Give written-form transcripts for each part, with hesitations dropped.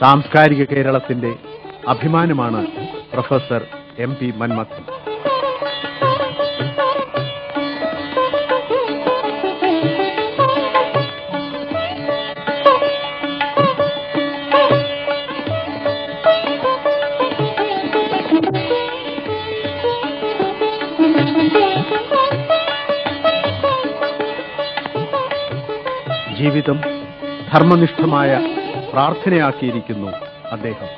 സാംസ്കാരിക കേരളത്തിന്റെ അഭിമാനമാണ് പ്രൊഫസർ MP മന്മഥൻ. ജീവിതം ധർമ്മനിഷ്ഠമായ പ്രാർത്ഥനയാക്കിയിരിക്കുന്നു അദ്ദേഹം.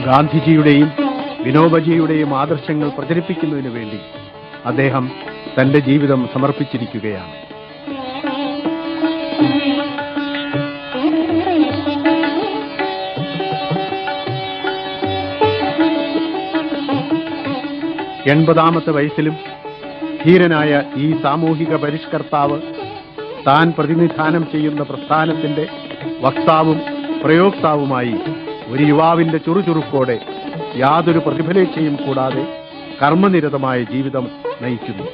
ഗാന്ധിജിയുടെയും വിനോബജിയുടെയും ആദർശങ്ങൾ പ്രചരിപ്പിക്കുന്നതിനു വേണ്ടി അദ്ദേഹം തന്റെ ജീവിതം സമർപ്പിച്ചിരിക്കുകയാണ്. എൺപതാമത്തെ വയസ്സിലും ധീരനായ ഈ സാമൂഹിക പരിഷ്കർത്താവ് താൻ പ്രതിനിധാനം ചെയ്യുന്ന പ്രസ്ഥാനത്തിന്റെ വക്താവും പ്രയോക്താവുമായി ഒരു യുവാവിന്റെ ചുറുചുറുക്കോടെ യാതൊരു പ്രതിഫലേച്ഛയും കൂടാതെ കർമ്മനിരതമായ ജീവിതം നയിക്കുന്നു.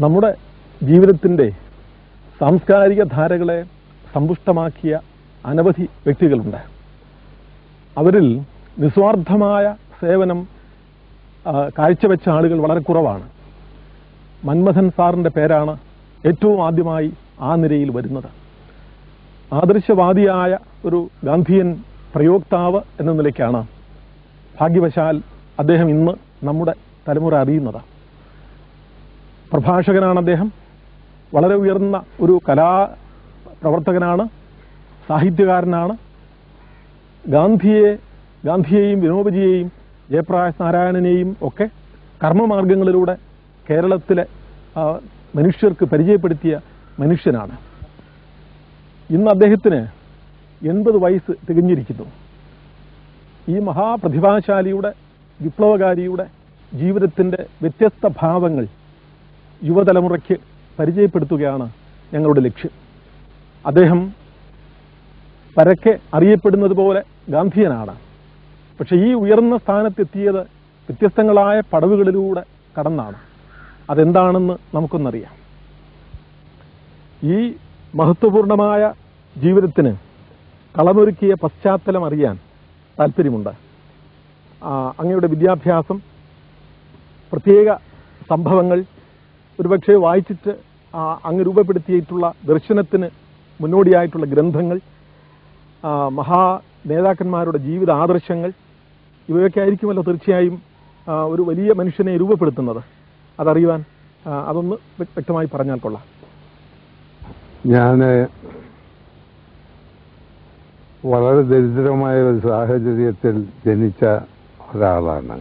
നമ്മുടെ ജീവിതത്തിൻ്റെ സാംസ്കാരിക ധാരകളെ സമ്പുഷ്ടമാക്കിയ അനവധി വ്യക്തികളുണ്ട്. അവരിൽ നിസ്വാർത്ഥമായ സേവനം കാഴ്ചവെച്ച ആളുകൾ വളരെ കുറവാണ്. മന്മഥൻ സാറിൻ്റെ പേരാണ് ഏറ്റവും ആദ്യമായി ആ നിരയിൽ വരുന്നത്. ആദർശവാദിയായ ഒരു ഗാന്ധിയൻ പ്രയോക്താവ് എന്ന നിലയ്ക്കാണ് ഭാഗ്യവശാൽ അദ്ദേഹം ഇന്ന് നമ്മുടെ തലമുറ അറിയുന്നത്. പ്രഭാഷകനാണ് അദ്ദേഹം. വളരെ ഉയർന്ന ഒരു കലാപ്രവർത്തകനാണ്, സാഹിത്യകാരനാണ്. ഗാന്ധിയെയും വിനോബജിയെയും ജയപ്രകാശ് നാരായണനെയും ഒക്കെ കർമ്മമാർഗങ്ങളിലൂടെ കേരളത്തിലെ മനുഷ്യർക്ക് പരിചയപ്പെടുത്തിയ മനുഷ്യനാണ്. ഇന്ന് അദ്ദേഹത്തിന് 80 വയസ്സ് തികഞ്ഞിരിക്കുന്നു. ഈ മഹാപ്രതിഭാശാലിയുടെ വിപ്ലവകാരിയുടെ ജീവിതത്തിൻ്റെ വ്യത്യസ്ത ഭാവങ്ങൾ യുവതലമുറയ്ക്ക് പരിചയപ്പെടുത്തുകയാണ് ഞങ്ങളുടെ ലക്ഷ്യം. അദ്ദേഹം പരക്കെ അറിയപ്പെടുന്നത് പോലെ ഗാന്ധിയനാണ്. പക്ഷെ ഈ ഉയർന്ന സ്ഥാനത്തെത്തിയത് വ്യത്യസ്തങ്ങളായ പടവുകളിലൂടെ കടന്നാണ്. അതെന്താണെന്ന് നമുക്കൊന്നറിയാം. ഈ മഹത്വപൂർണമായ ജീവിതത്തിന് കളമൊരുക്കിയ പശ്ചാത്തലം അറിയാൻ താല്പര്യമുണ്ട്. അങ്ങയുടെ വിദ്യാഭ്യാസം, പ്രത്യേക സംഭവങ്ങൾ, ഒരുപക്ഷെ വായിച്ചിട്ട് അങ്ങ് രൂപപ്പെടുത്തിയിട്ടുള്ള ദർശനത്തിന് മുന്നോടിയായിട്ടുള്ള ഗ്രന്ഥങ്ങൾ, മഹാ നേതാക്കന്മാരുടെ ജീവിത ആദർശങ്ങൾ, ഇവയൊക്കെ ആയിരിക്കുമല്ലോ തീർച്ചയായും ഒരു വലിയ മനുഷ്യനെ രൂപപ്പെടുത്തുന്നത്. അതറിയുവാൻ അതൊന്ന് വ്യക്തമായി പറഞ്ഞാൽ കൊള്ളാം. ഞാൻ വളരെ ദരിദ്രമായ ഒരു സാഹചര്യത്തിൽ ജനിച്ച ഒരാളാണ്.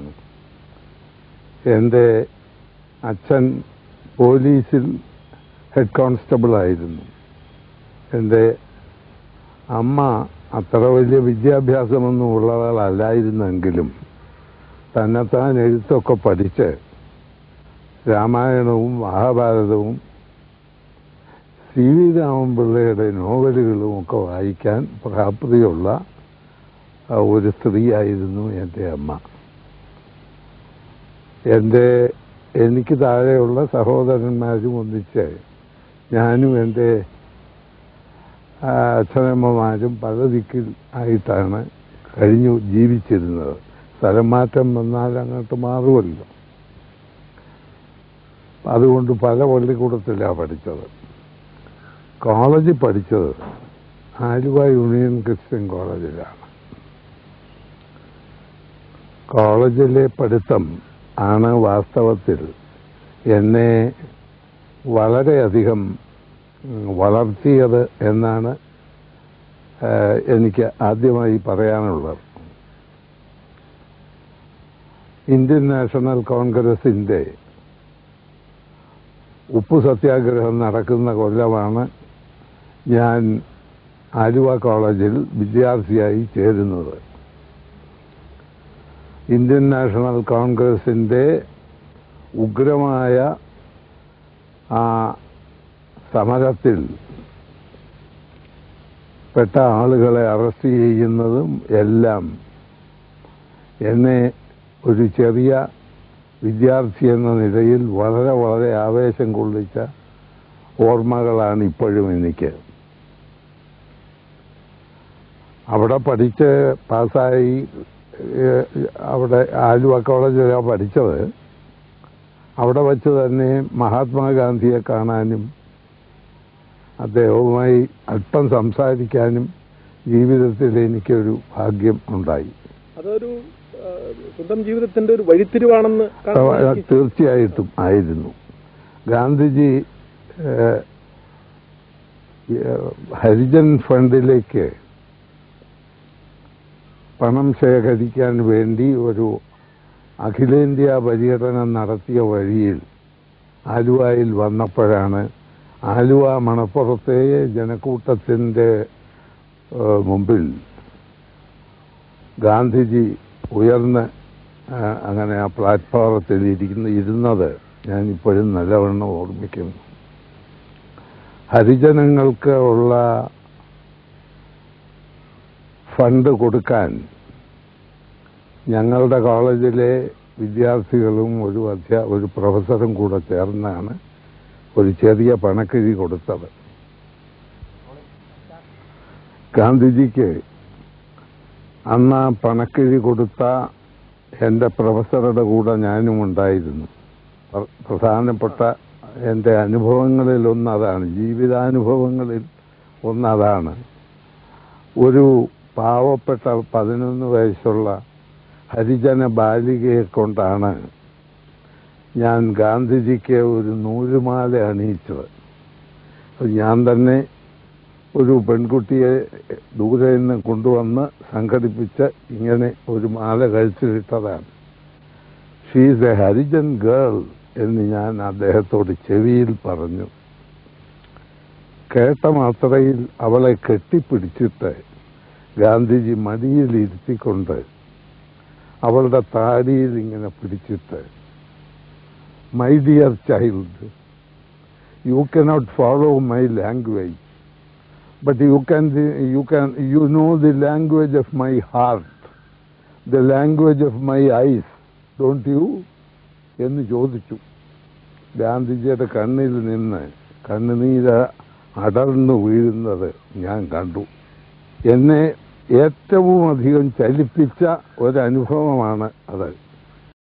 എൻ്റെ അച്ഛൻ പോലീസിൽ ഹെഡ് കോൺസ്റ്റബിൾ ആയിരുന്നു. എൻ്റെ അമ്മ അത്ര വലിയ വിദ്യാഭ്യാസമൊന്നും ഉള്ളവളല്ലായിരുന്നെങ്കിലും തന്നെത്താൻ എഴുത്തൊക്കെ പഠിച്ച് രാമായണവും മഹാഭാരതവും CV രാമൻപിള്ളയുടെ നോവലുകളും ഒക്കെ വായിക്കാൻ പ്രാപ്തിയുള്ള ഒരു സ്ത്രീയായിരുന്നു എൻ്റെ അമ്മ. എനിക്ക് താഴെയുള്ള സഹോദരന്മാരും ഒന്നിച്ച് ഞാനും എൻ്റെ അച്ഛനമ്മമാരും പല ദിക്കിൽ ആയിട്ടാണ് ജീവിച്ചിരുന്നത്. സ്ഥലം മാറ്റം വന്നാൽ അങ്ങോട്ട് മാറുമല്ലോ. അതുകൊണ്ട് പല പള്ളിക്കൂടത്തിലാണ് പഠിച്ചത്. കോളേജിൽ പഠിച്ചത് ആലുവ യൂണിയൻ ക്രിസ്ത്യൻ കോളേജിലാണ്. കോളേജിലെ പഠിത്തം ആണ് വാസ്തവത്തിൽ എന്നെ വളരെയധികം വളർത്തിയത് എന്നാണ് എനിക്ക് ആദ്യമായി പറയാനുള്ളത്. ഇന്ത്യൻ നാഷണൽ കോൺഗ്രസിന്റെ ഉപ്പു സത്യാഗ്രഹം നടക്കുന്ന കൊല്ലമാണ് ഞാൻ ആലുവ കോളേജിൽ വിദ്യാർത്ഥിയായി ചേരുന്നത്. ഇന്ത്യൻ നാഷണൽ കോൺഗ്രസിന്റെ ഉഗ്രമായ ആ സമരത്തിൽ പെട്ട ആളുകളെ അറസ്റ്റ് ചെയ്യുന്നതും എല്ലാം എന്നെ ഒരു ചെറിയ വിദ്യാർത്ഥി എന്ന നിലയിൽ വളരെ വളരെ ആവേശം കൊള്ളിച്ച ഓർമ്മകളാണ് ഇപ്പോഴും എനിക്ക്. അവിടെ പഠിച്ച് പാസ്സായി അവിടെ ആലുവ കോളേജിലാണ് പഠിച്ചത്. അവിടെ വച്ച് തന്നെ മഹാത്മാഗാന്ധിയെ കാണാനും അദ്ദേഹവുമായി അല്പം സംസാരിക്കാനും ജീവിതത്തിൽ എനിക്കൊരു ഭാഗ്യം ഉണ്ടായി. അതൊരു സ്വന്തം ജീവിതത്തിന്റെ ഒരു വഴിത്തിരിവാണെന്ന് തീർച്ചയായിട്ടും ആയിരുന്നു. ഗാന്ധിജി ഹരിജൻ ഫണ്ടിലേക്ക് പണം ശേഖരിക്കാൻ വേണ്ടി ഒരു അഖിലേന്ത്യാ പര്യടനം നടത്തിയ വഴിയിൽ ആലുവയിൽ വന്നപ്പോഴാണ് ആലുവ മണപ്പുറത്തെ ജനക്കൂട്ടത്തിന്റെ മുമ്പിൽ ഗാന്ധിജി ഉയർന്ന് അങ്ങനെ ആ പ്ലാറ്റ്ഫോറത്തിൽ ഇരുന്നത് ഞാൻ ഇപ്പോഴും നല്ലവണ്ണം ഓർമ്മിക്കുന്നു. ഹരിജനങ്ങൾക്ക് ഉള്ള ഫണ്ട് കൊടുക്കാൻ ഞങ്ങളുടെ കോളേജിലെ വിദ്യാർത്ഥികളും ഒരു പ്രൊഫസറും കൂടെ ചേർന്നാണ് ഒരു ചെറിയ പണക്കിഴി കൊടുത്തത്. ഗാന്ധിജിക്ക് അന്ന് ആ പണക്കിഴി കൊടുത്ത എൻ്റെ പ്രൊഫസറുടെ കൂടെ ഞാനും ഉണ്ടായിരുന്നു. പ്രധാനപ്പെട്ട എൻ്റെ അനുഭവങ്ങളിൽ ഒന്നതാണ്, ജീവിതാനുഭവങ്ങളിൽ ഒന്നതാണ്. ഒരു പാവപ്പെട്ട 11 വയസ്സുള്ള ഹരിജന ബാലികയെ കൊണ്ടാണ് ഞാൻ ഗാന്ധിജിക്ക് ഒരു നൂലുമാല അണിയിച്ചത്. ഞാൻ തന്നെ ഒരു പെൺകുട്ടിയെ ദൂരെ നിന്ന് കൊണ്ടുവന്ന് സംഘടിപ്പിച്ച് ഇങ്ങനെ ഒരു മാല കഴുത്തിലിട്ടതാണ്. She is a Harijan girl എന്ന് ഞാൻ അദ്ദേഹത്തോട് ചെവിയിൽ പറഞ്ഞു. കേട്ട മാത്രയിൽ അവളെ കെട്ടിപ്പിടിച്ചിട്ട് ഗാന്ധിജി മടിയിലിരുത്തിക്കൊണ്ട് അവളുടെ താടിയിൽ ഇങ്ങനെ പിടിച്ചിട്ട്, my dear child, you cannot follow my language, but you know the language of my heart, the language of my eyes, don't you? എന്ന് ചോദിച്ചു. ഗാന്ധിജിയുടെ കണ്ണിൽ നിന്ന് കണ്ണുനീര് അടർന്നു വീഴുന്നത് ഞാൻ കണ്ടു. എന്നെ ഏറ്റവും അധികം ചലിപ്പിച്ച ഒരനുഭവമാണ് അത്.